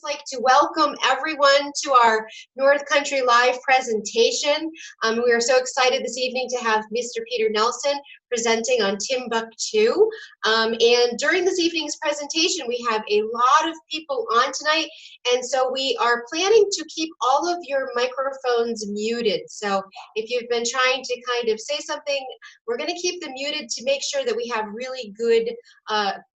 like to welcome everyone to our North Country Live presentation. We are so excited this evening to have Mr. Peter Nelson presenting on Timbuktu. And during this evening's presentation, we have a lot of people on tonight, and so we are planning to keep all of your microphones muted. So if you've been trying to kind of say something, we're going to keep them muted to make sure that we have really good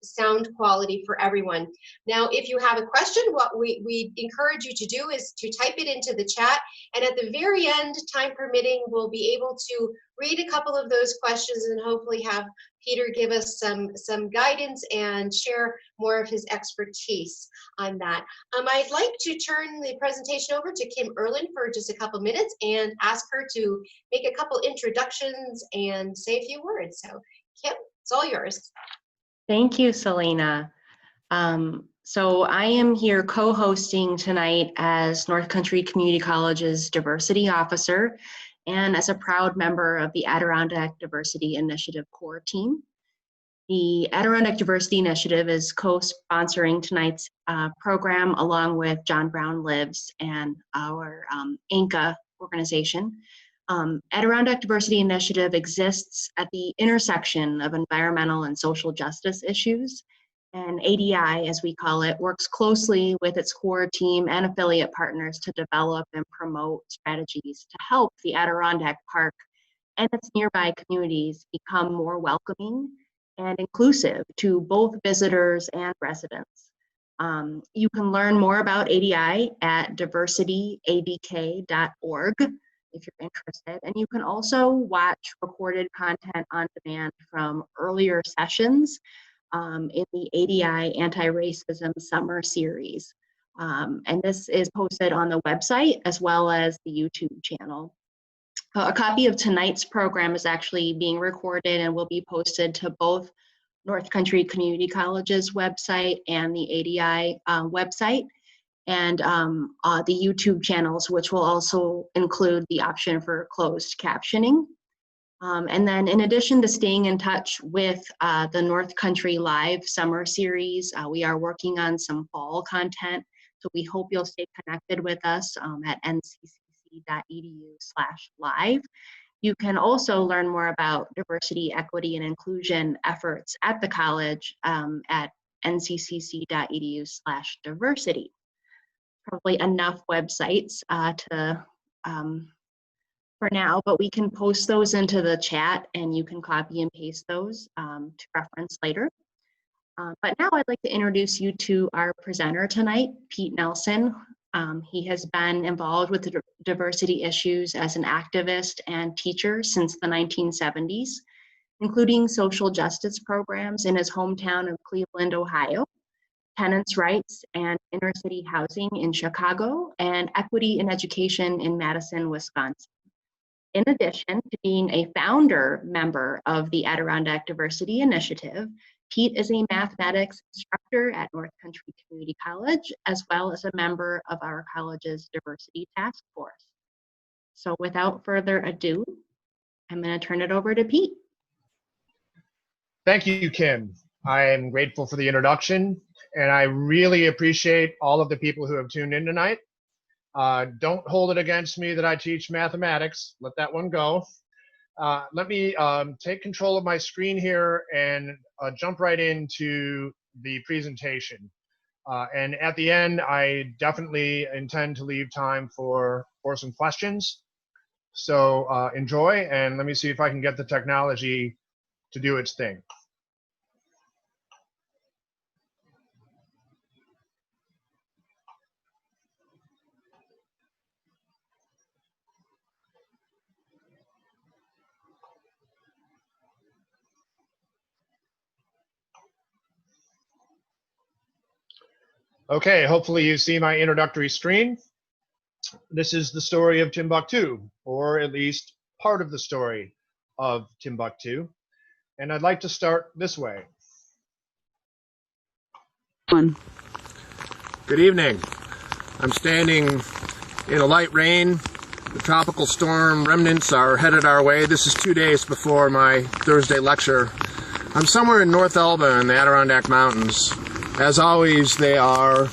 sound quality for everyone. Now, if you have a question, what we encourage you to do is to type it into the chat, and at the very end, time permitting, we'll be able to read a couple of those questions and hopefully have Peter give us some guidance and share more of his expertise on that. I'd like to turn the presentation over to Kim Erlin for just a couple minutes and ask her to make a couple introductions and say a few words. So Kim, it's all yours. Thank you, Selena. So I am here co-hosting tonight as North Country Community College's Diversity Officer and as a proud member of the Adirondack Diversity Initiative core team. The Adirondack Diversity Initiative is co-sponsoring tonight's program along with John Brown Lives and our ANCA organization. Adirondack Diversity Initiative exists at the intersection of environmental and social justice issues, and ADI, as we call it, works closely with its core team and affiliate partners to develop and promote strategies to help the Adirondack Park and its nearby communities become more welcoming and inclusive to both visitors and residents. You can learn more about ADI at diversityadk.org if you're interested, and you can also watch recorded content on demand from earlier sessions in the ADI Anti-Racism Summer Series. And this is posted on the website as well as the YouTube channel. A copy of tonight's program is actually being recorded and will be posted to both North Country Community College's website and the ADI website, and the YouTube channels, which will also include the option for closed captioning. And then in addition to staying in touch with the North Country Live Summer Series, we are working on some fall content. So we hope you'll stay connected with us at nccc.edu/live. You can also learn more about diversity, equity, and inclusion efforts at the college at nccc.edu/diversity. Probably enough websites for now, but we can post those into the chat and you can copy and paste those to reference later. But now I'd like to introduce you to our presenter tonight, Pete Nelson. He has been involved with the diversity issues as an activist and teacher since the 1970s, including social justice programs in his hometown of Cleveland, Ohio, tenants' rights and inner city housing in Chicago, and equity in education in Madison, Wisconsin. In addition to being a founder member of the Adirondack Diversity Initiative, Pete is a mathematics instructor at North Country Community College, as well as a member of our college's diversity task force. So without further ado, I'm going to turn it over to Pete. Thank you, Kim. I am grateful for the introduction, and I really appreciate all of the people who have tuned in tonight. Don't hold it against me that I teach mathematics. Let that one go. Let me take control of my screen here and jump right into the presentation. And at the end, I definitely intend to leave time for some questions. So enjoy, and let me see if I can get the technology to do its thing. Okay, hopefully you see my introductory screen. This is the story of Timbuktu, or at least part of the story of Timbuktu. And I'd like to start this way. Good evening. I'm standing in a light rain. The tropical storm remnants are headed our way. This is 2 days before my Thursday lecture. I'm somewhere in North Elba in the Adirondack Mountains. As always, they are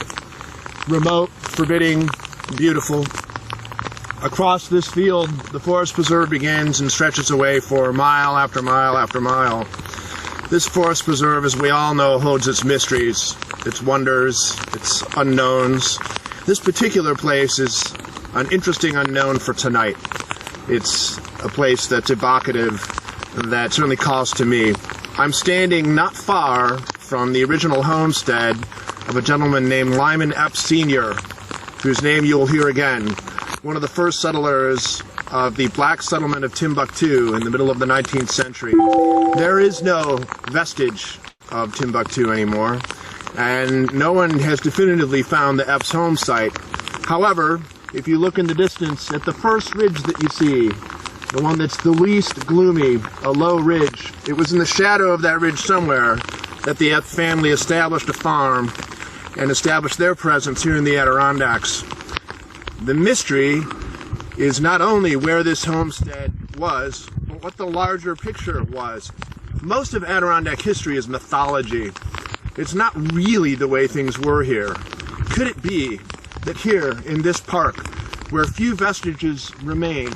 remote, forbidding, beautiful. Across this field, the forest preserve begins and stretches away for mile after mile after mile. This forest preserve, as we all know, holds its mysteries, its wonders, its unknowns. This particular place is an interesting unknown for tonight. It's a place that's evocative, that certainly calls to me. I'm standing not far from the original homestead of a gentleman named Lyman Epps Sr., whose name you'll hear again, one of the first settlers of the black settlement of Timbuktu in the middle of the 19th century. There is no vestige of Timbuktu anymore, and no one has definitively found the Epps home site. However, if you look in the distance at the first ridge that you see, the one that's the least gloomy, a low ridge, it was in the shadow of that ridge somewhere that the Epps family established a farm and established their presence here in the Adirondacks. The mystery is not only where this homestead was, but what the larger picture was. Most of Adirondack history is mythology. It's not really the way things were here. Could it be that here in this park, where few vestiges remain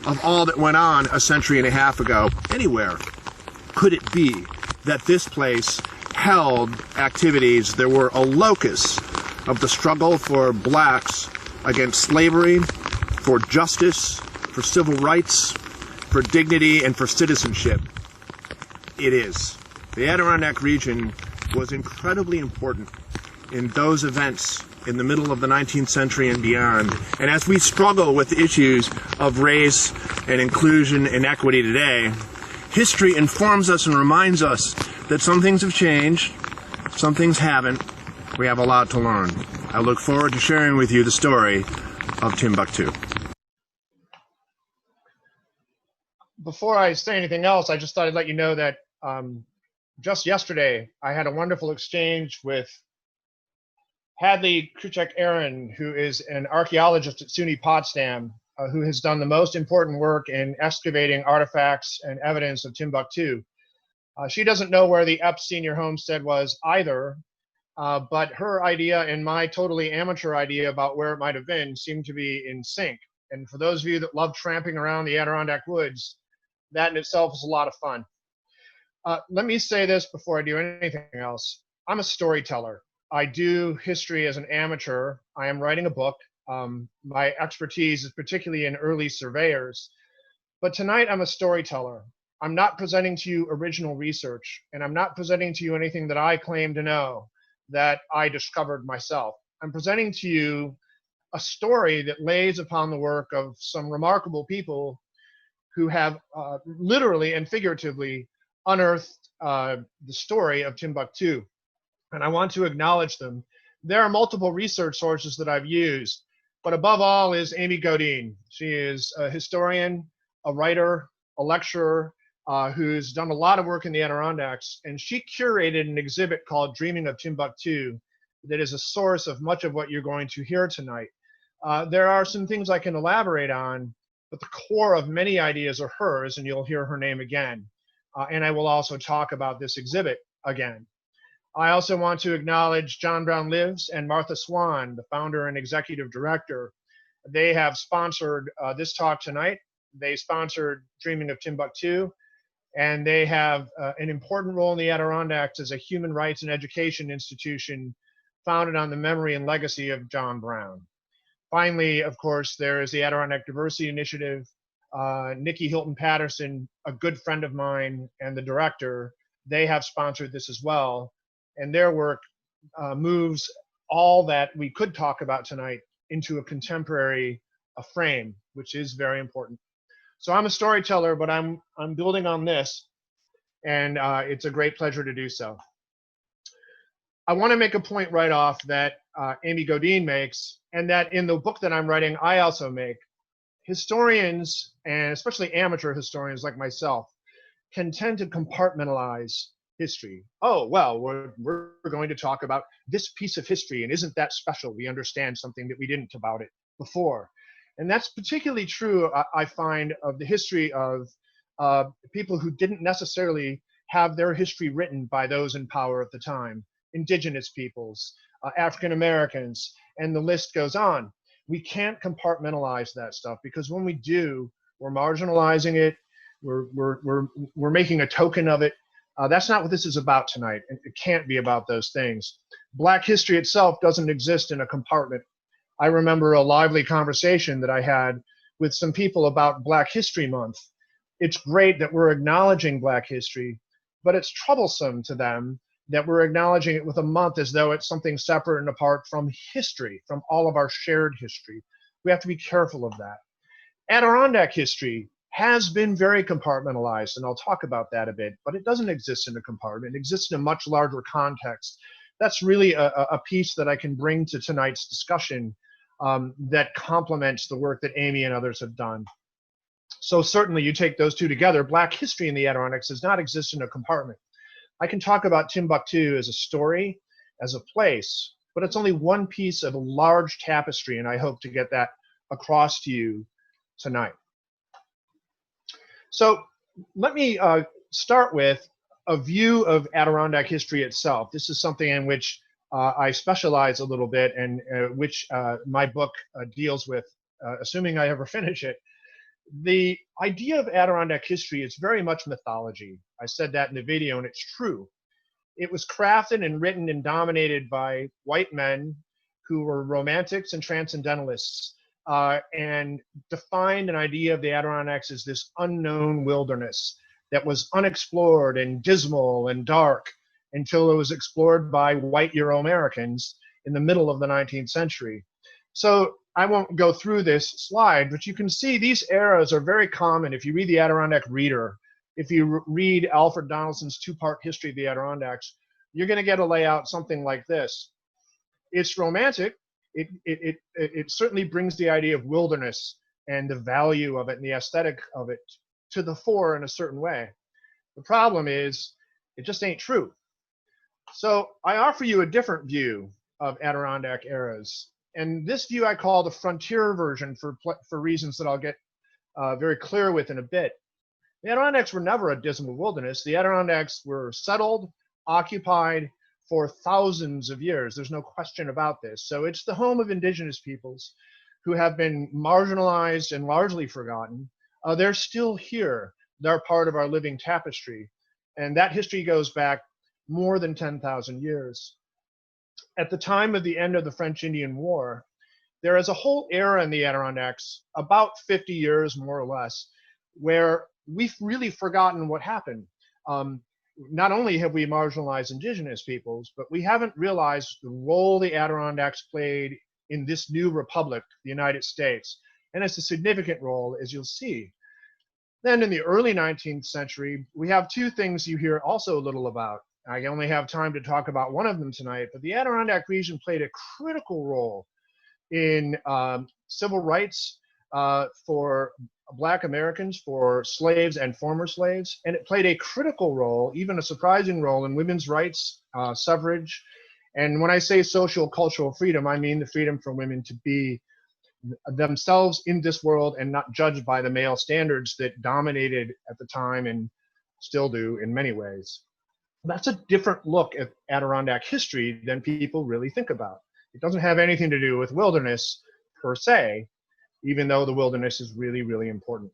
of all that went on a century and a half ago, anywhere, could it be that this place held activities that were a locus of the struggle for blacks against slavery, for justice, for civil rights, for dignity, and for citizenship? It is. The Adirondack region was incredibly important in those events in the middle of the 19th century and beyond. And as we struggle with issues of race and inclusion and equity today, history informs us and reminds us that some things have changed, some things haven't. We have a lot to learn. I look forward to sharing with you the story of Timbuktu. Before I say anything else, I just thought I'd let you know that just yesterday I had a wonderful exchange with Hadley Kruchek-Aaron, who is an archaeologist at SUNY Potsdam, who has done the most important work in excavating artifacts and evidence of Timbuktu. She doesn't know where the Epps Senior homestead was either, but her idea and my totally amateur idea about where it might have been seemed to be in sync. And for those of you that love tramping around the Adirondack woods, that in itself is a lot of fun. Let me say this before I do anything else. I'm a storyteller. I do history as an amateur. I am writing a book. My expertise is particularly in early surveyors. But tonight I'm a storyteller. I'm not presenting to you original research, and I'm not presenting to you anything that I claim to know that I discovered myself. I'm presenting to you a story that lays upon the work of some remarkable people who have literally and figuratively unearthed the story of Timbuktu. And I want to acknowledge them. There are multiple research sources that I've used, but above all is Amy Godine. She is a historian, a writer, a lecturer, who's done a lot of work in the Adirondacks, and she curated an exhibit called Dreaming of Timbuktu that is a source of much of what you're going to hear tonight. There are some things I can elaborate on, but the core of many ideas are hers, and you'll hear her name again. And I will also talk about this exhibit again. I also want to acknowledge John Brown Lives and Martha Swan, the founder and executive director. They have sponsored this talk tonight. They sponsored Dreaming of Timbuktu, and they have an important role in the Adirondacks as a human rights and education institution founded on the memory and legacy of John Brown. Finally, of course, there is the Adirondack Diversity Initiative. Nikki Hilton Patterson, a good friend of mine and the director, they have sponsored this as well. And their work moves all that we could talk about tonight into a contemporary frame, which is very important. So I'm a storyteller, but I'm building on this, and it's a great pleasure to do so. I want to make a point right off that Amy Godine makes, and that in the book that I'm writing, I also make. Historians, and especially amateur historians like myself, can tend to compartmentalize history. Oh, well, we're going to talk about this piece of history, and isn't that special? We understand something that we didn't about it before. And that's particularly true, I find, of the history of people who didn't necessarily have their history written by those in power at the time. Indigenous peoples, African Americans, and the list goes on. We can't compartmentalize that stuff, because when we do, we're marginalizing it. We're making a token of it. That's not what this is about tonight. It can't be about those things. Black history itself doesn't exist in a compartment. I remember a lively conversation that I had with some people about Black History Month. It's great that we're acknowledging Black history, but it's troublesome to them that we're acknowledging it with a month as though it's something separate and apart from history, from all of our shared history. We have to be careful of that. Adirondack history has been very compartmentalized, and I'll talk about that a bit, but it doesn't exist in a compartment. It exists in a much larger context. That's really a piece that I can bring to tonight's discussion that complements the work that Amy and others have done. So certainly you take those two together, Black history in the Adirondacks does not exist in a compartment. I can talk about Timbuktu as a story, as a place, but it's only one piece of a large tapestry, and I hope to get that across to you tonight. So let me start with a view of Adirondack history itself. This is something in which I specialize a little bit, and which my book deals with, assuming I ever finish it. The idea of Adirondack history is very much mythology. I said that in the video, and it's true. It was crafted and written and dominated by white men who were romantics and transcendentalists, and defined an idea of the Adirondacks as this unknown wilderness that was unexplored and dismal and dark until it was explored by white Euro-Americans in the middle of the 19th century. So I won't go through this slide, but you can see these eras are very common. If you read the Adirondack Reader, if you read Alfred Donaldson's two-part history of the Adirondacks, you're going to get a layout something like this. It's romantic. It certainly brings the idea of wilderness and the value of it and the aesthetic of it to the fore in a certain way. The problem is it just ain't true. So I offer you a different view of Adirondack eras. And this view I call the frontier version for reasons that I'll get very clear with in a bit. The Adirondacks were never a dismal wilderness. The Adirondacks were settled, occupied for thousands of years. There's no question about this. So it's the home of indigenous peoples who have been marginalized and largely forgotten. They're still here. They're part of our living tapestry. And that history goes back more than 10,000 years. At the time of the end of the French-Indian War, there is a whole era in the Adirondacks, about 50 years more or less, where we've really forgotten what happened. Not only have we marginalized indigenous peoples, but we haven't realized the role the Adirondacks played in this new republic, the United States. And it's a significant role, as you'll see. Then in the early 19th century, we have two things you hear also a little about. I only have time to talk about one of them tonight, but the Adirondack region played a critical role in civil rights for Black Americans, for slaves and former slaves, and it played a critical role, even a surprising role, in women's rights, suffrage. And when I say social cultural freedom, I mean the freedom for women to be themselves in this world and not judged by the male standards that dominated at the time and still do in many ways. That's a different look at Adirondack history than people really think about. It doesn't have anything to do with wilderness per se, even though the wilderness is really, really important.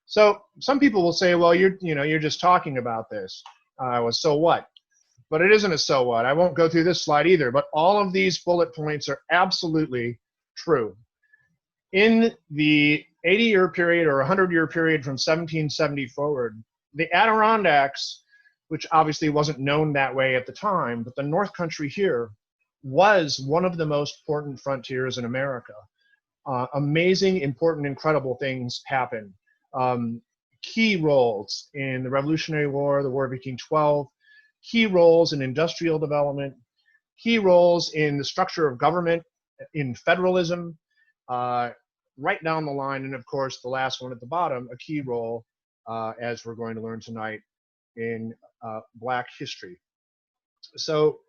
So some people will say, well, you're just talking about this. Well, so what? But it isn't a so what. I won't go through this slide either, but all of these bullet points are absolutely true. In the 80-year period or 100-year period from 1770 forward, the Adirondacks, which obviously wasn't known that way at the time, but the North Country here was one of the most important frontiers in America. Amazing, important, incredible things happened. Key roles in the Revolutionary War, the War of 1812, key roles in industrial development, key roles in the structure of government, in federalism, right down the line, and of course, the last one at the bottom, a key role, as we're going to learn tonight, in Black history. So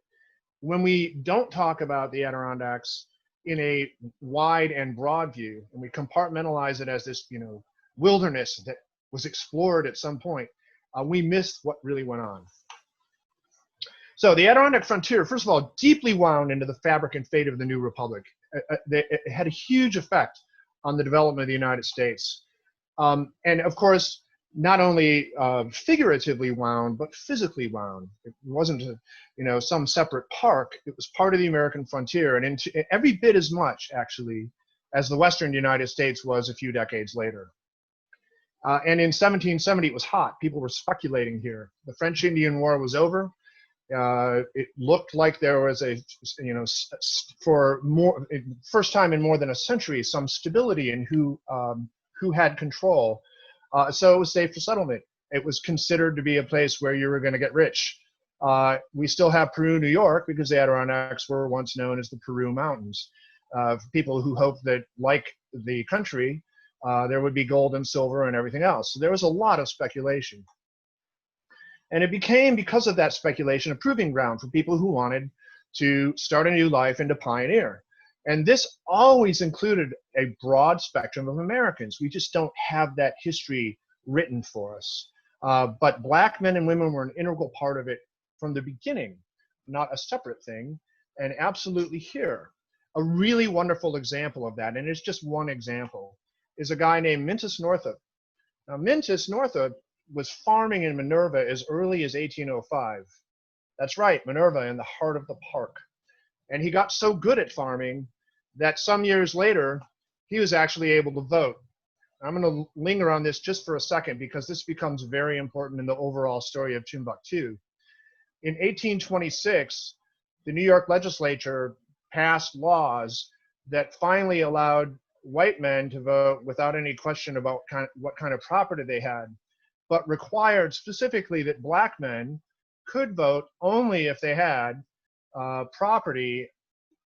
when we don't talk about the Adirondacks in a wide and broad view, and we compartmentalize it as this, wilderness that was explored at some point, we missed what really went on. So the Adirondack frontier, first of all, deeply wound into the fabric and fate of the new republic. It had a huge effect on the development of the United States. And of course, not only figuratively wound, but physically wound. It wasn't, some separate park. It was part of the American frontier, and every bit as much, actually, as the Western United States was a few decades later. And in 1770, it was hot. People were speculating here. The French-Indian War was over. It looked like there was first time in more than a century, some stability in who had control. So it was safe for settlement. It was considered to be a place where you were going to get rich. We still have Peru, New York, because the Adirondacks were once known as the Peru Mountains. For people who hoped that, like the country, there would be gold and silver and everything else. So there was a lot of speculation. And it became, because of that speculation, a proving ground for people who wanted to start a new life and to pioneer. And this always included a broad spectrum of Americans. We just don't have that history written for us. But Black men and women were an integral part of it from the beginning, not a separate thing, and absolutely here. A really wonderful example of that, and it's just one example, is a guy named Mintus Northup. Now, Mintus Northup was farming in Minerva as early as 1805. That's right, Minerva, in the heart of the park. And he got so good at farming that some years later, he was actually able to vote. I'm going to linger on this just for a second because this becomes very important in the overall story of Timbuktu. In 1826, the New York legislature passed laws that finally allowed white men to vote without any question about what kind of property they had, but required specifically that Black men could vote only if they had property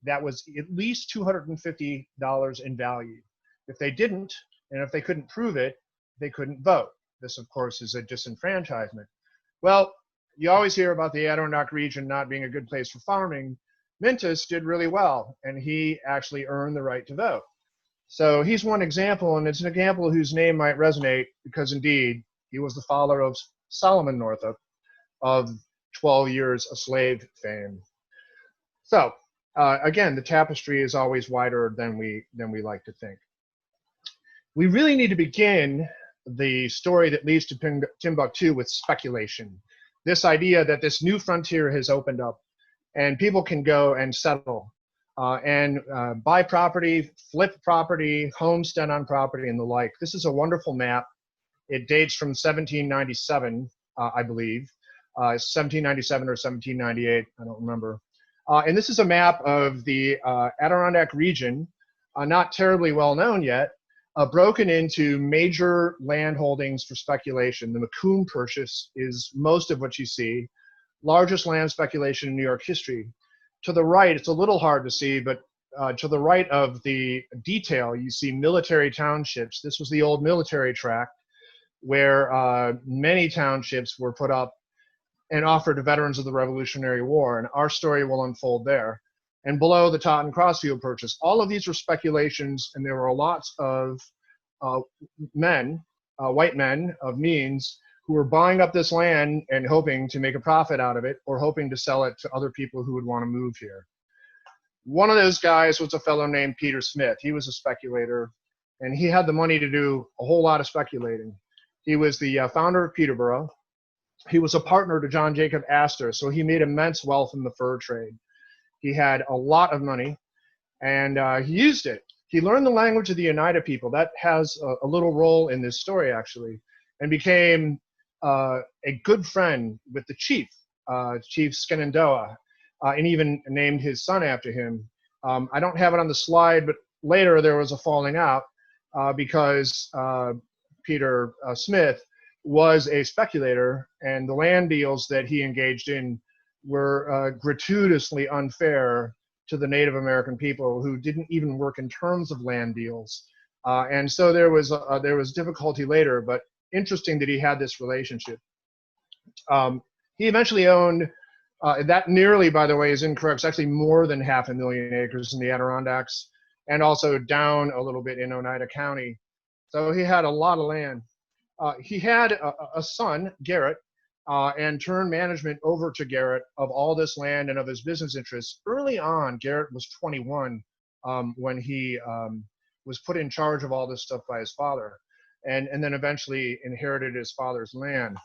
that was at least $250 in value. If they didn't, and if they couldn't prove it, they couldn't vote. This, of course, is a disenfranchisement. Well, you always hear about the Adirondack region not being a good place for farming. Mintus did really well, and he actually earned the right to vote. So he's one example, and it's an example whose name might resonate because, indeed, he was the father of Solomon Northup of 12 Years a Slave fame. So, again, the tapestry is always wider than we like to think. We really need to begin the story that leads to Timbuktu with speculation. This idea that this new frontier has opened up and people can go and settle and buy property, flip property, homestead on property, and the like. This is a wonderful map. It dates from 1797, I believe, 1797 or 1798, I don't remember. And this is a map of the Adirondack region, not terribly well known yet, broken into major land holdings for speculation. The Macomb Purchase is most of what you see, largest land speculation in New York history. To the right, it's a little hard to see, but to the right of the detail, you see military townships. This was the old military tract where many townships were put up and offered to veterans of the Revolutionary War, and our story will unfold there. And below, the Totten Crossfield Purchase. All of these were speculations, and there were lots of men, white men of means, who were buying up this land and hoping to make a profit out of it, or hoping to sell it to other people who would want to move here. One of those guys was a fellow named Peter Smith. He was a speculator, and he had the money to do a whole lot of speculating. He was the founder of Peterborough. He was a partner to John Jacob Astor, so he made immense wealth in the fur trade. He had a lot of money, and he used it. He learned the language of the Oneida people. That has a little role in this story, actually, and became a good friend with the chief, Chief Shenandoah, and even named his son after him. I don't have it on the slide, but later there was a falling out because Peter Smith was a speculator, and the land deals that he engaged in were gratuitously unfair to the Native American people who didn't even work in terms of land deals. And so there was difficulty later, but interesting that he had this relationship. He eventually owned, that nearly, by the way, is incorrect. It's actually more than 500,000 acres in the Adirondacks, and also down a little bit in Oneida County. So he had a lot of land. He had a son, Garrett, and turned management over to Garrett of all this land and of his business interests. Early on, Garrett was 21 when he was put in charge of all this stuff by his father, and then eventually inherited his father's land.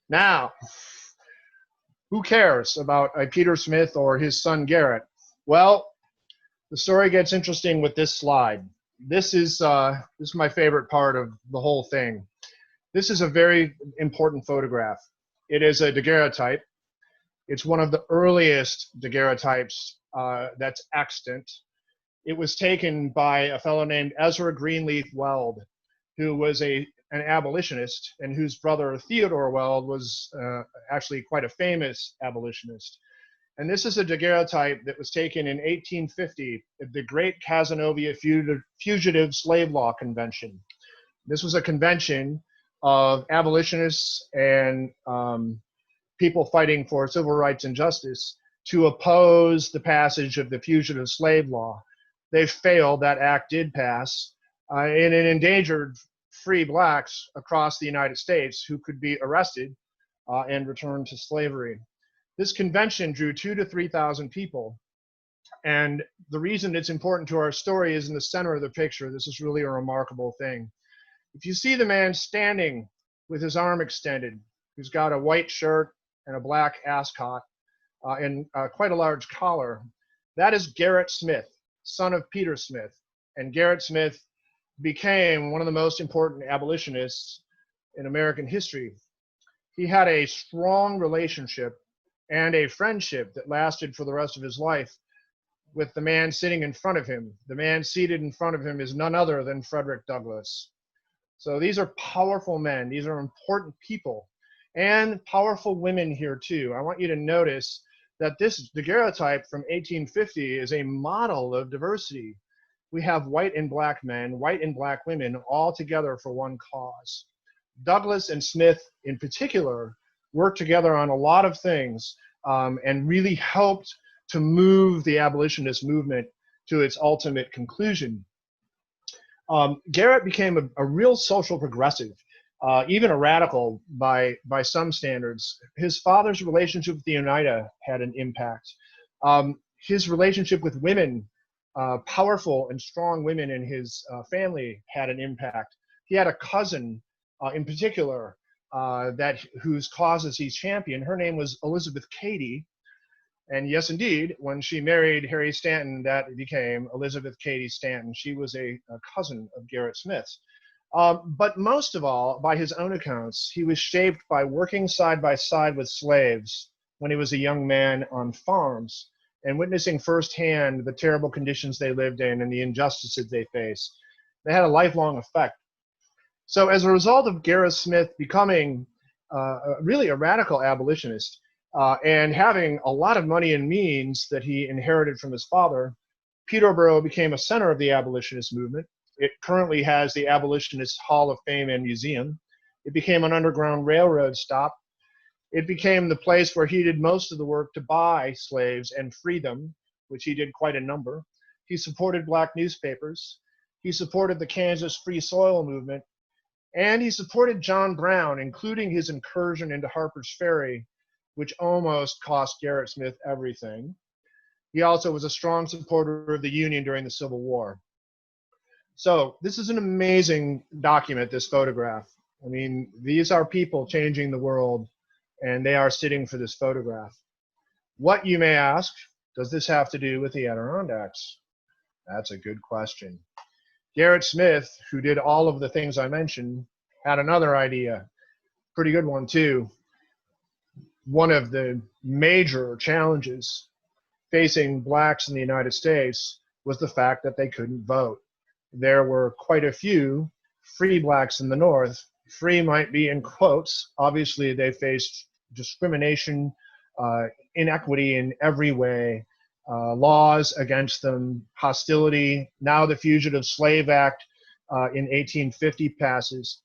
Now, who cares about Peter Smith or his son Garrett? Well, the story gets interesting with this slide. This is my favorite part of the whole thing. This is a very important photograph. It is a daguerreotype. It's one of the earliest daguerreotypes that's extant. It was taken by a fellow named Ezra Greenleaf Weld, who was an abolitionist, and whose brother Theodore Weld was actually quite a famous abolitionist. And this is a daguerreotype that was taken in 1850 at the Great Cazenovia Fugitive Slave Law Convention. This was a convention of abolitionists and people fighting for civil rights and justice to oppose the passage of the fugitive slave law. They failed. That act did pass, and it endangered free blacks across the United States who could be arrested and returned to slavery. This convention drew 2,000 to 3,000 people. And the reason it's important to our story is in the center of the picture. This is really a remarkable thing. If you see the man standing with his arm extended, who's got a white shirt and a black ascot and quite a large collar, that is Garrett Smith, son of Peter Smith. And Garrett Smith became one of the most important abolitionists in American history. He had a strong relationship and a friendship that lasted for the rest of his life with the man sitting in front of him. The man seated in front of him is none other than Frederick Douglass. So these are powerful men. These are important people, and powerful women here too. I want you to notice that this daguerreotype from 1850 is a model of diversity. We have white and black men, white and black women, all together for one cause. Douglass and Smith in particular worked together on a lot of things and really helped to move the abolitionist movement to its ultimate conclusion. Garrett became a real social progressive, even a radical by some standards. His father's relationship with the Oneida had an impact. His relationship with women, powerful and strong women in his family, had an impact. He had a cousin in particular whose causes he championed. Her name was Elizabeth Cady. And yes, indeed, when she married Harry Stanton, that became Elizabeth Cady Stanton. She was a cousin of Garrett Smith's. But most of all, by his own accounts, he was shaped by working side by side with slaves when he was a young man on farms and witnessing firsthand the terrible conditions they lived in and the injustices they faced. They had a lifelong effect. So as a result of Garrett Smith becoming really a radical abolitionist, and having a lot of money and means that he inherited from his father, Peterborough became a center of the abolitionist movement. It currently has the Abolitionist Hall of Fame and Museum. It became an underground railroad stop. It became the place where he did most of the work to buy slaves and free them, which he did quite a number. He supported black newspapers. He supported the Kansas Free Soil movement. And he supported John Brown, including his incursion into Harper's Ferry, which almost cost Garrett Smith everything. He also was a strong supporter of the Union during the Civil War. So this is an amazing document, this photograph. I mean, these are people changing the world, and they are sitting for this photograph. What, you may ask, does this have to do with the Adirondacks? That's a good question. Garrett Smith, who did all of the things I mentioned, had another idea. Pretty good one, too. One of the major challenges facing blacks in the United States was the fact that they couldn't vote. There were quite a few free blacks in the North. Free might be in quotes. Obviously, they faced discrimination, inequity in every way, laws against them, hostility. Now the Fugitive Slave Act in 1850 passes.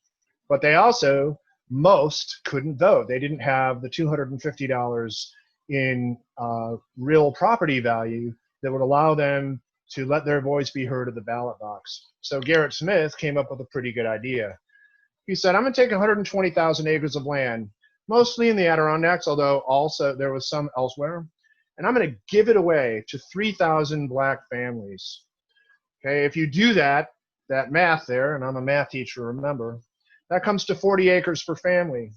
But they also, most couldn't vote. They didn't have the $250 in real property value that would allow them to let their voice be heard at the ballot box. So Garrett Smith came up with a pretty good idea. He said, I'm going to take 120,000 acres of land, mostly in the Adirondacks, although also there was some elsewhere, and I'm going to give it away to 3,000 black families. Okay, if you do that math there, and I'm a math teacher, remember, that comes to 40 acres per family.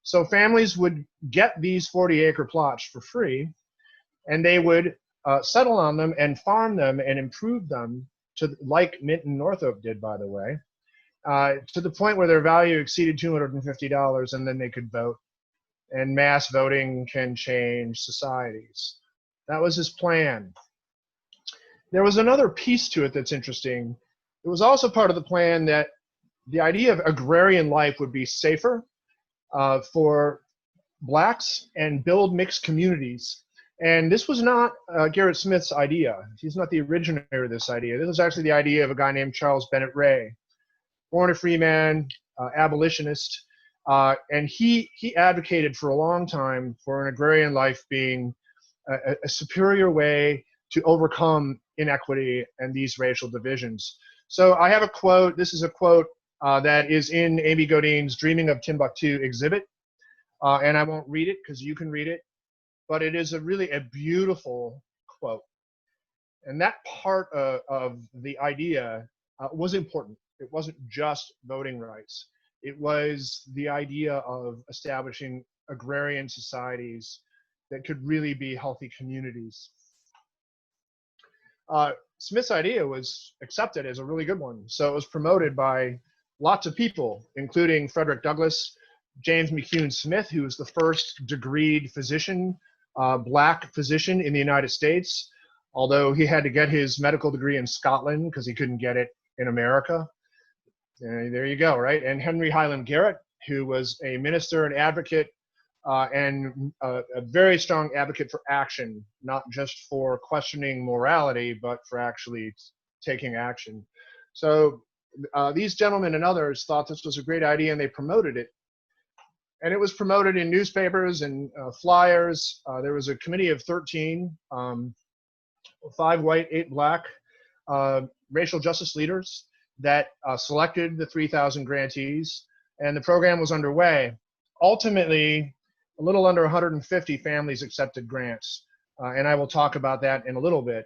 So families would get these 40-acre plots for free, and they would settle on them and farm them and improve them to, like Minton North Elba did, by the way, to the point where their value exceeded $250, and then they could vote. And mass voting can change societies. That was his plan. There was another piece to it that's interesting. It was also part of the plan that the idea of agrarian life would be safer for blacks and build mixed communities. And this was not Garrett Smith's idea. He's not the originator of this idea. This was actually the idea of a guy named Charles Bennett Ray, born a free man, abolitionist, and he advocated for a long time for an agrarian life being a superior way to overcome inequity and these racial divisions. So I have a quote. This is a quote that is in Amy Godine's Dreaming of Timbuktu exhibit, and I won't read it because you can read it, but it is really a beautiful quote. And that part of the idea was important. It wasn't just voting rights. It was the idea of establishing agrarian societies that could really be healthy communities. Smith's idea was accepted as a really good one. So it was promoted by lots of people, including Frederick Douglass, James McCune Smith, who was the first degreed physician, black physician in the United States, although he had to get his medical degree in Scotland because he couldn't get it in America. There you go, right? And Henry Highland Garrett, who was a minister and advocate and a very strong advocate for action, not just for questioning morality, but for actually taking action. So these gentlemen and others thought this was a great idea, and they promoted it. And it was promoted in newspapers and flyers. There was a committee of 13, 5 white, 8 black racial justice leaders that selected the 3,000 grantees, and the program was underway. Ultimately, a little under 150 families accepted grants, and I will talk about that in a little bit.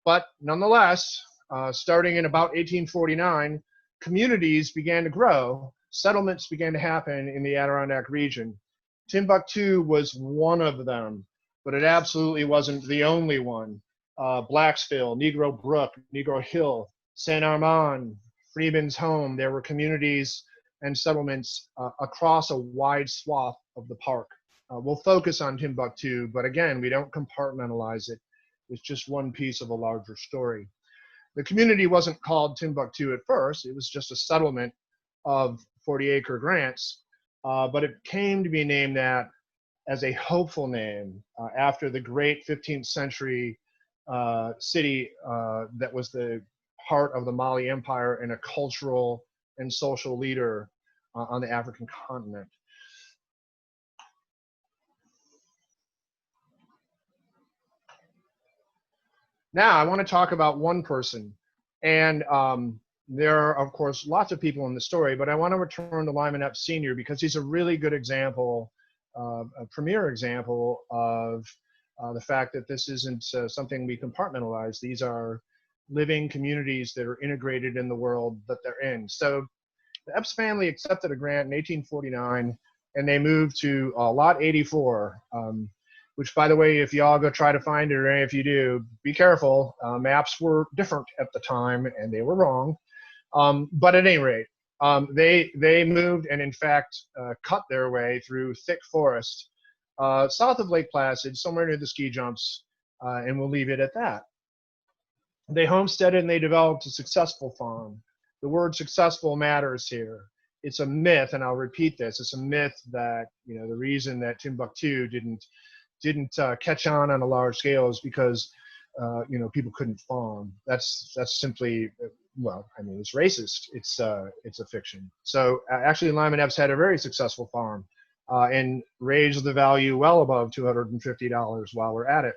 But nonetheless, starting in about 1849, communities began to grow. Settlements began to happen in the Adirondack region. Timbuktu was one of them, but it absolutely wasn't the only one. Blacksville, Negro Brook, Negro Hill, St. Armand, Freeman's Home. There were communities and settlements across a wide swath of the park. We'll focus on Timbuktu, but again, we don't compartmentalize it. It's just one piece of a larger story. The community wasn't called Timbuktu at first. It was just a settlement of 40-acre grants, but it came to be named that as a hopeful name after the great 15th century city that was the heart of the Mali Empire and a cultural and social leader on the African continent. Now, I want to talk about one person, and there are, of course, lots of people in the story, but I want to return to Lyman Epps Sr. because he's a really good example, a premier example of the fact that this isn't something we compartmentalize. These are living communities that are integrated in the world that they're in. So the Epps family accepted a grant in 1849, and they moved to Lot 84, which, by the way, if y'all go try to find it, or if you do, be careful. Maps were different at the time, and they were wrong. But at any rate, they moved and, in fact, cut their way through thick forest south of Lake Placid, somewhere near the ski jumps, and we'll leave it at that. They homesteaded and they developed a successful farm. The word successful matters here. It's a myth, and I'll repeat this. It's a myth that, you know, the reason that Timbuktu didn't catch on a large scale is because, you know, people couldn't farm. That's simply, well, I mean, it's racist. It's a fiction. So actually, Lyman Epps had a very successful farm and raised the value well above $250 while we're at it.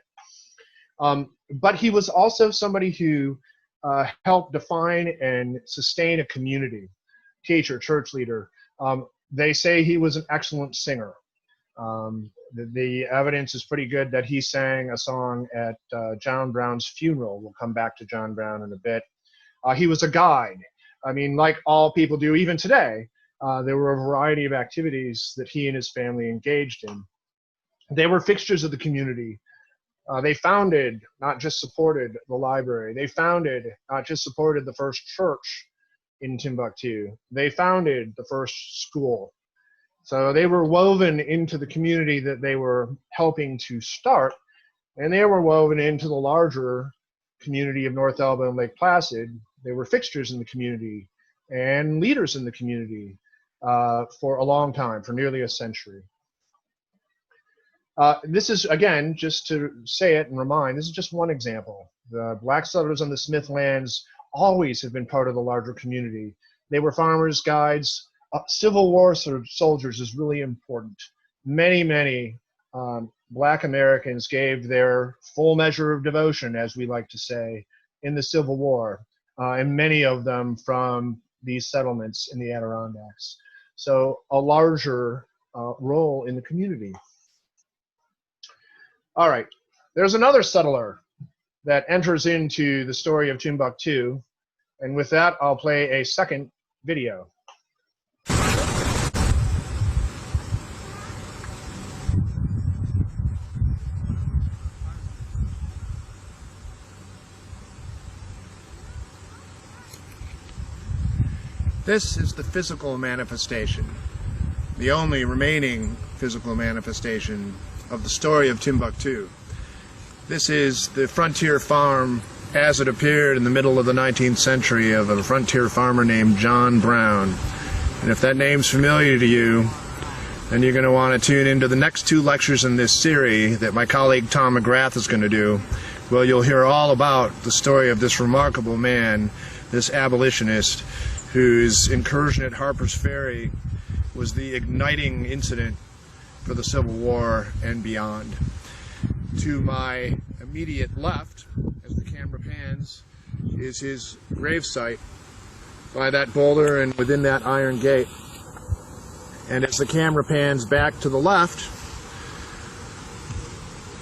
But he was also somebody who helped define and sustain a community. teacher, church leader. They say he was an excellent singer. The evidence is pretty good that he sang a song at John Brown's funeral. We'll come back to John Brown in a bit. He was a guide. I mean, like all people do, even today, there were a variety of activities that he and his family engaged in. They were fixtures of the community. They founded, not just supported, the library. They founded, not just supported, the first church in Timbuktu. They founded the first school. So they were woven into the community that they were helping to start, and they were woven into the larger community of North Elba and Lake Placid. They were fixtures in the community and leaders in the community for a long time, for nearly a century. This is, again, just to say it and remind, this is just one example. The black settlers on the Smith lands always have been part of the larger community. They were farmers, guides. Civil War soldiers is really important. Many Black Americans gave their full measure of devotion, as we like to say, in the Civil War, and many of them from these settlements in the Adirondacks. So a larger role in the community. All right, there's another settler that enters into the story of Timbuktu, and with that, I'll play a second video. This is the physical manifestation, the only remaining physical manifestation of the story of Timbuktu. This is the frontier farm as it appeared in the middle of the 19th century of a frontier farmer named John Brown. And if that name's familiar to you, then you're going to want to tune into the next two lectures in this series that my colleague Tom McGrath is going to do. Well, you'll hear all about the story of this remarkable man, this abolitionist, whose incursion at Harper's Ferry was the igniting incident for the Civil War and beyond. To my immediate left, as the camera pans, is his gravesite by that boulder and within that iron gate. And as the camera pans back to the left,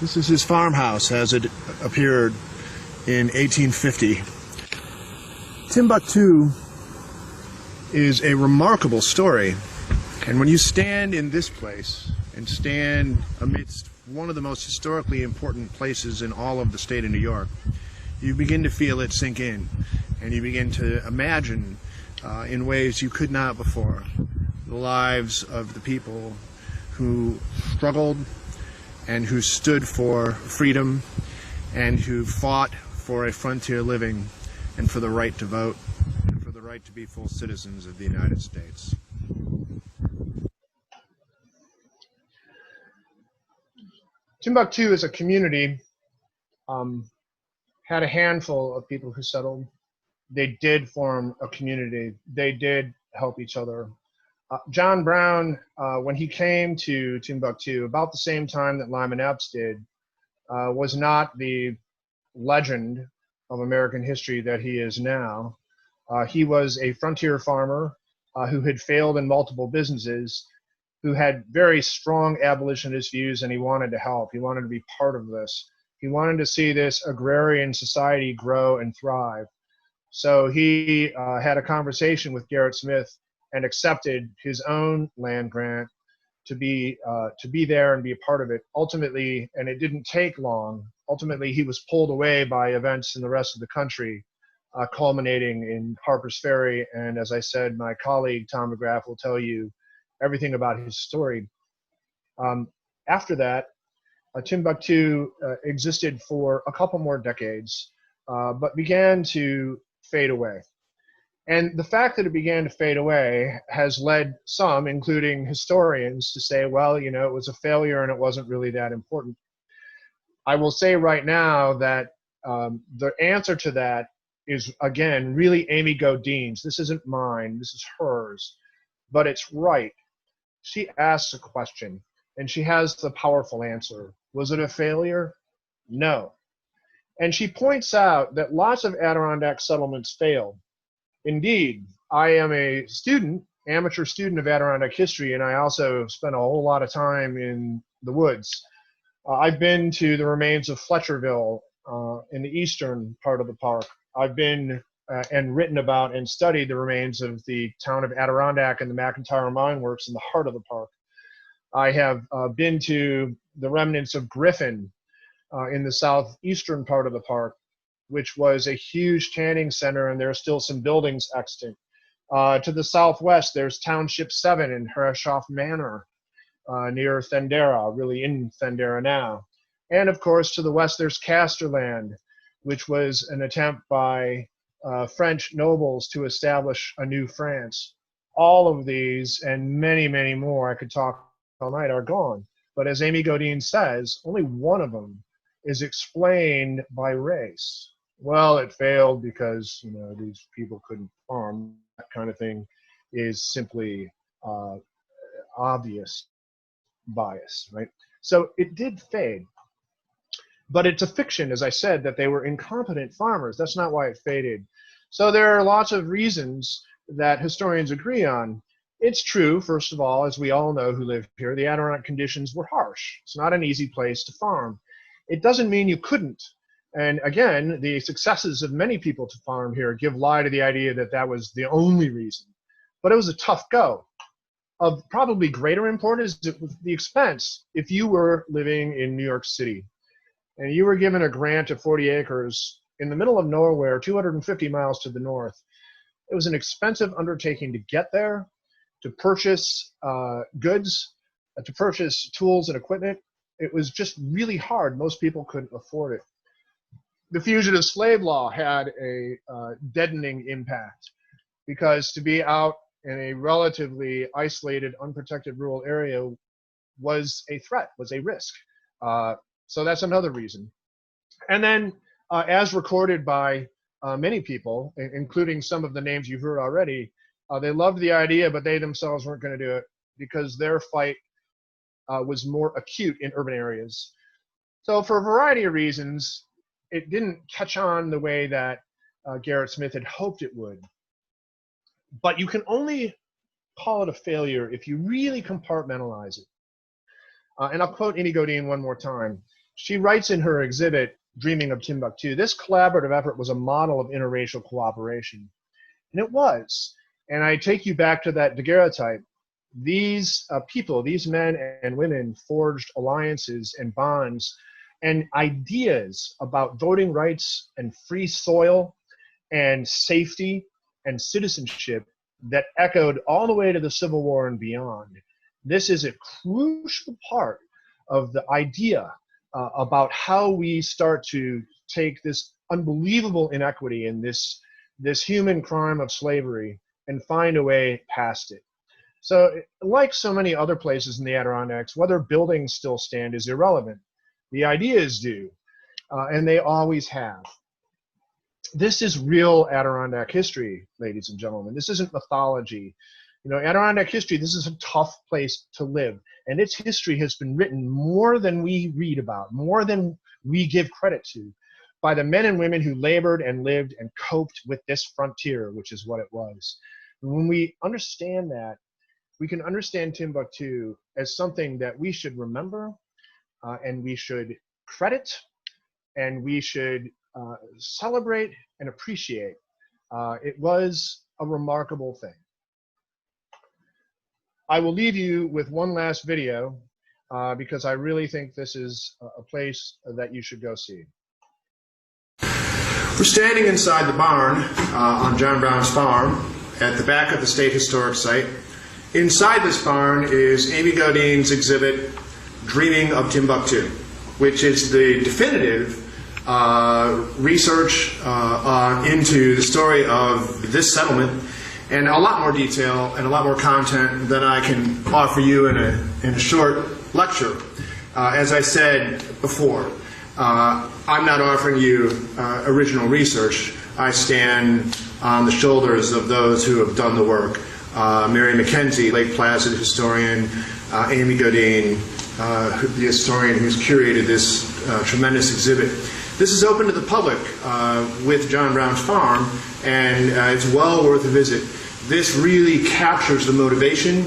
this is his farmhouse as it appeared in 1850. Timbuktu is a remarkable story, and when you stand in this place and stand amidst one of the most historically important places in all of the state of New York, you begin to feel it sink in, and you begin to imagine in ways you could not before the lives of the people who struggled and who stood for freedom and who fought for a frontier living and for the right to vote and for the right to be full citizens of the United States. Timbuktu as a community had a handful of people who settled. They did form a community. They did help each other. John Brown, when he came to Timbuktu, about the same time that Lyman Epps did, was not the legend of American history that he is now. He was a frontier farmer who had failed in multiple businesses, who had very strong abolitionist views, and he wanted to help. He wanted to be part of this. He wanted to see this agrarian society grow and thrive. So he had a conversation with Garrett Smith and accepted his own land grant to be there and be a part of it. Ultimately, and it didn't take long, ultimately he was pulled away by events in the rest of the country, culminating in Harper's Ferry. And as I said, my colleague Tom McGrath will tell you everything about his story. After that, Timbuktu existed for a couple more decades, but began to fade away. And the fact that it began to fade away has led some, including historians, to say, well, you know, it was a failure and it wasn't really that important. I will say right now that the answer to that is, again, really Amy Godine's. This isn't mine, this is hers, but it's right. She asks a question, and she has the powerful answer. Was it a failure? No. And she points out that lots of Adirondack settlements failed. Indeed, I am a student, amateur student of Adirondack history, and I also spent a whole lot of time in the woods. I've been to the remains of Fletcherville in the eastern part of the park. I've been and written about and studied the remains of the town of Adirondack and the McIntyre Mine Works in the heart of the park. I have been to the remnants of Griffin in the southeastern part of the park, which was a huge tanning center, and there are still some buildings extant. To the southwest, there's Township 7 in Herreshoff Manor near Thendera, really in Thendera now. And of course, to the west, there's Casterland, which was an attempt by French nobles to establish a new France. All of these and many, many more, I could talk all night, are gone. But as Amy Godine says, only one of them is explained by race. Well, it failed because, you know, these people couldn't farm. That kind of thing is simply obvious bias, right? So it did fade. But it's a fiction, as I said, that they were incompetent farmers. That's not why it faded. So there are lots of reasons that historians agree on. It's true, first of all, as we all know who live here, the Adirondack conditions were harsh. It's not an easy place to farm. It doesn't mean you couldn't. And again, the successes of many people to farm here give lie to the idea that that was the only reason. But it was a tough go. Of probably greater importance is the expense. If you were living in New York City and you were given a grant of 40 acres in the middle of nowhere, 250 miles to the north, it was an expensive undertaking to get there, to purchase goods, to purchase tools and equipment. It was just really hard. Most people couldn't afford it. The fugitive slave law had a deadening impact, because to be out in a relatively isolated, unprotected rural area was a threat, was a risk. So that's another reason. And then, as recorded by many people, including some of the names you've heard already, they loved the idea, but they themselves weren't going to do it because their fight was more acute in urban areas. So for a variety of reasons, it didn't catch on the way that Garrett Smith had hoped it would. But you can only call it a failure if you really compartmentalize it. And I'll quote Amy Godine one more time. She writes in her exhibit, Dreaming of Timbuktu, this collaborative effort was a model of interracial cooperation. And it was. And I take you back to that daguerreotype. These people, these men and women, forged alliances and bonds and ideas about voting rights and free soil and safety and citizenship that echoed all the way to the Civil War and beyond. This is a crucial part of the idea about how we start to take this unbelievable inequity and this human crime of slavery and find a way past it. So like so many other places in the Adirondacks, whether buildings still stand is irrelevant. The ideas do, and they always have. This is real Adirondack history, ladies and gentlemen. This isn't mythology. You know, Adirondack history, this is a tough place to live. And its history has been written more than we read about, more than we give credit to, by the men and women who labored and lived and coped with this frontier, which is what it was. And when we understand that, we can understand Timbuktu as something that we should remember, and we should credit, and we should celebrate and appreciate. It was a remarkable thing. I will leave you with one last video because I really think this is a place that you should go see. We're standing inside the barn on John Brown's farm at the back of the State Historic Site. Inside this barn is Amy Godine's exhibit, Dreaming of Timbuctoo, which is the definitive research into the story of this settlement, and a lot more detail and a lot more content than I can offer you in a short lecture. As I said before, I'm not offering you original research. I stand on the shoulders of those who have done the work. Mary McKenzie, Lake Placid historian, Amy Godine, the historian who's curated this tremendous exhibit. This is open to the public with John Brown's farm, and it's well worth a visit. This really captures the motivation,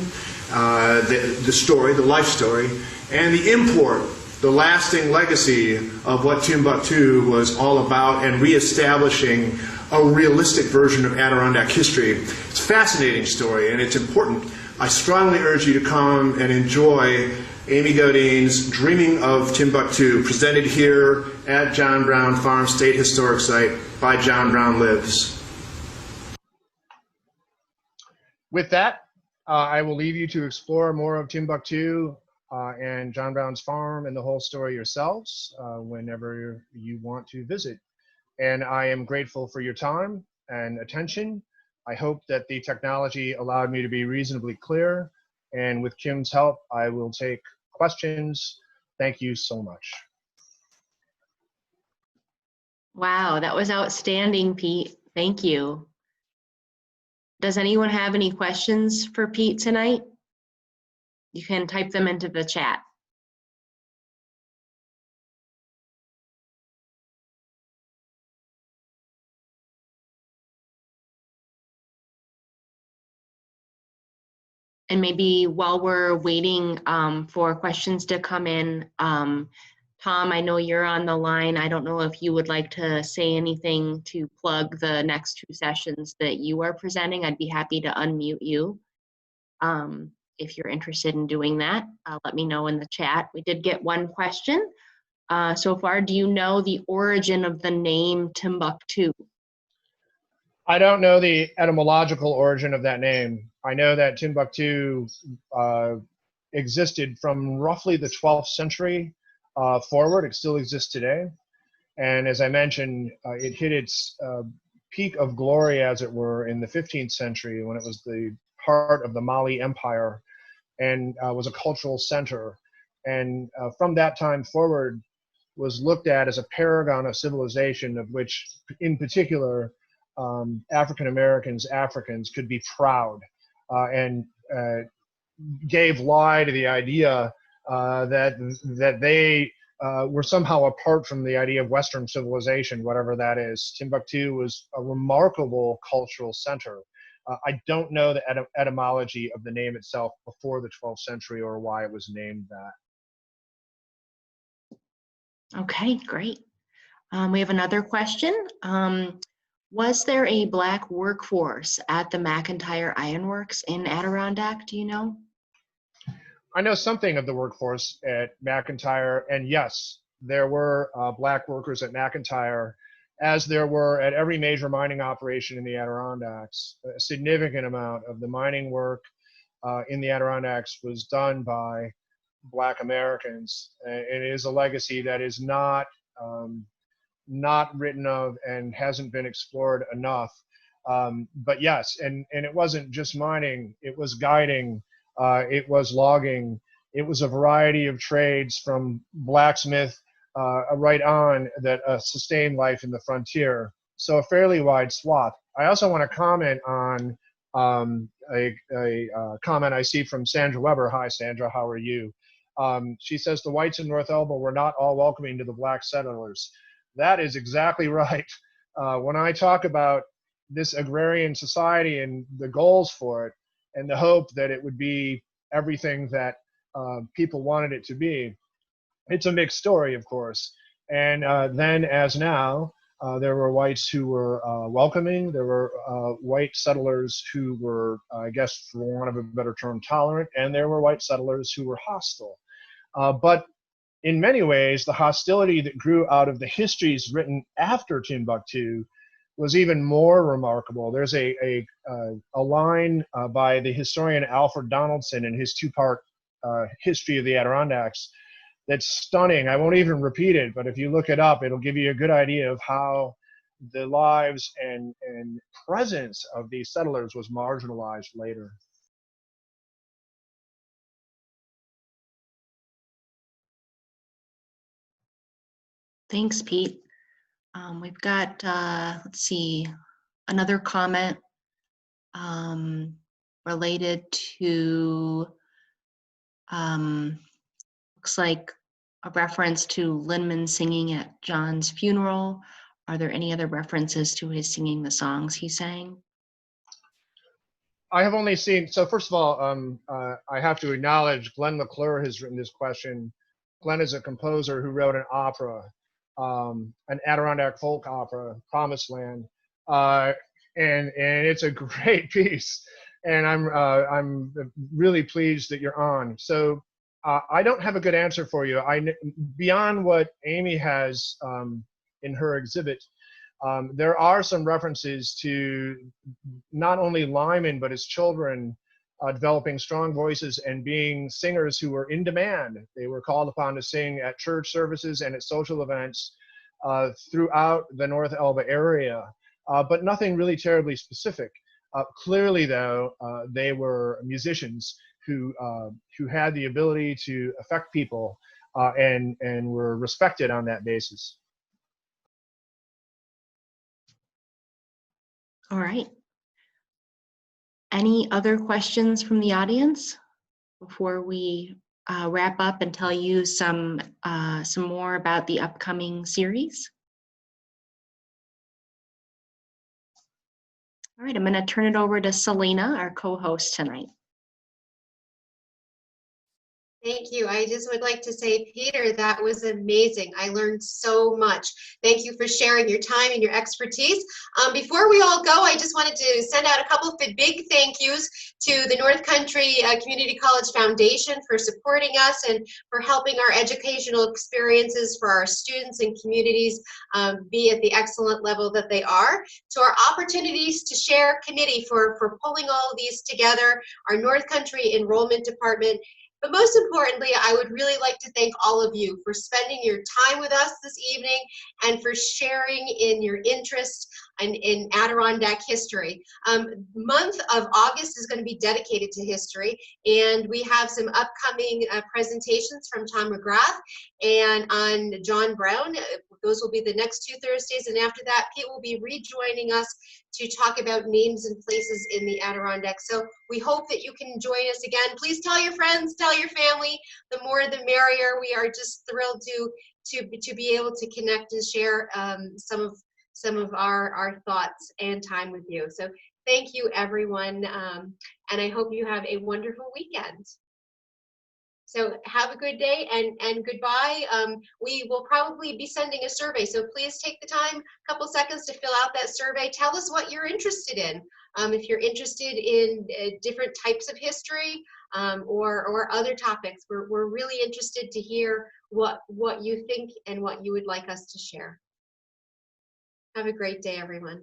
the story, the life story, and the import, the lasting legacy of what Timbuktu was all about, and reestablishing a realistic version of Adirondack history. It's a fascinating story, and it's important. I strongly urge you to come and enjoy Amy Godine's Dreaming of Timbuktu, presented here at John Brown Farm State Historic Site by John Brown Lives. With that, I will leave you to explore more of Timbuktu and John Brown's farm and the whole story yourselves whenever you want to visit. And I am grateful for your time and attention. I hope that the technology allowed me to be reasonably clear. And with Kim's help, I will take questions. Thank you so much. Wow, that was outstanding, Pete. Thank you. Does anyone have any questions for Pete tonight? You can type them into the chat. And maybe while we're waiting for questions to come in, Tom, I know you're on the line. I don't know if you would like to say anything to plug the next 2 sessions that you are presenting. I'd be happy to unmute you. If you're interested in doing that, let me know in the chat. We did get one question so far. Do you know the origin of the name Timbuktu? I don't know the etymological origin of that name. I know that Timbuktu existed from roughly the 12th century forward. It still exists today. And as I mentioned, it hit its peak of glory, as it were, in the 15th century when it was the heart of the Mali Empire and was a cultural center. And from that time forward was looked at as a paragon of civilization, of which in particular African Americans, Africans could be proud, and gave lie to the idea that they were somehow apart from the idea of Western civilization, whatever that is. Timbuktu was a remarkable cultural center. I don't know the etymology of the name itself before the 12th century or why it was named that. Okay, great. We have another question. Was there a Black workforce at the McIntyre Ironworks in Adirondack? Do you know? I know something of the workforce at McIntyre, and yes, there were Black workers at McIntyre, as there were at every major mining operation in the Adirondacks. A significant amount of the mining work in the Adirondacks was done by Black Americans. It is a legacy that is not written of and hasn't been explored enough. But yes, and it wasn't just mining, it was guiding, it was logging, it was a variety of trades from blacksmith right on that sustained life in the frontier. So a fairly wide swath. I also want to comment on a comment I see from Sandra Weber. Hi, Sandra, how are you? She says the whites in North Elba were not all welcoming to the Black settlers. That is exactly right. When I talk about this agrarian society and the goals for it and the hope that it would be everything that people wanted it to be, it's a mixed story, of course. And then as now, there were whites who were welcoming. There were white settlers who were, I guess, for want of a better term, tolerant. And there were white settlers who were hostile. But in many ways, the hostility that grew out of the histories written after Timbuktu was even more remarkable. There's a line by the historian Alfred Donaldson in his 2-part history of the Adirondacks that's stunning. I won't even repeat it, but if you look it up, it'll give you a good idea of how the lives and presence of these settlers was marginalized later. Thanks, Pete. We've got, let's see, another comment related to, looks like a reference to Linman singing at John's funeral. Are there any other references to his singing the songs he sang? I have only seen, so first of all, I have to acknowledge Glenn McClure has written this question. Glenn is a composer who wrote an opera, an Adirondack folk opera, Promised Land, and it's a great piece. And I'm really pleased that you're on. So I don't have a good answer for you. Beyond what Amy has in her exhibit, there are some references to not only Lyman, but his children developing strong voices and being singers who were in demand. They were called upon to sing at church services and at social events throughout the North Elba area, but nothing really terribly specific. Clearly, though, they were musicians who had the ability to affect people and were respected on that basis. All right. Any other questions from the audience before we wrap up and tell you some more about the upcoming series? All right, I'm going to turn it over to Selena, our co-host tonight. Thank you. I just would like to say, Peter, that was amazing. I learned so much. Thank you for sharing your time and your expertise. Before we all go, I just wanted to send out a couple of big thank yous to the North Country Community College Foundation for supporting us and for helping our educational experiences for our students and communities be at the excellent level that they are. To our Opportunities to Share Committee for pulling all of these together, our North Country Enrollment Department. But most importantly, I would really like to thank all of you for spending your time with us this evening and for sharing in your interest in Adirondack history. Month of August is going to be dedicated to history, and we have some upcoming presentations from Tom McGrath and on John Brown. Those will be the next 2 Thursdays, and after that, Pete will be rejoining us to talk about names and places in the Adirondacks. So we hope that you can join us again. Please tell your friends, tell your family. The more the merrier. We are just thrilled to be able to connect and share some of our thoughts and time with you. So thank you, everyone, and I hope you have a wonderful weekend. So have a good day and goodbye. We will probably be sending a survey, so please take the time, a couple seconds to fill out that survey. Tell us what you're interested in. If you're interested in different types of history or other topics, we're really interested to hear what you think and what you would like us to share. Have a great day, everyone.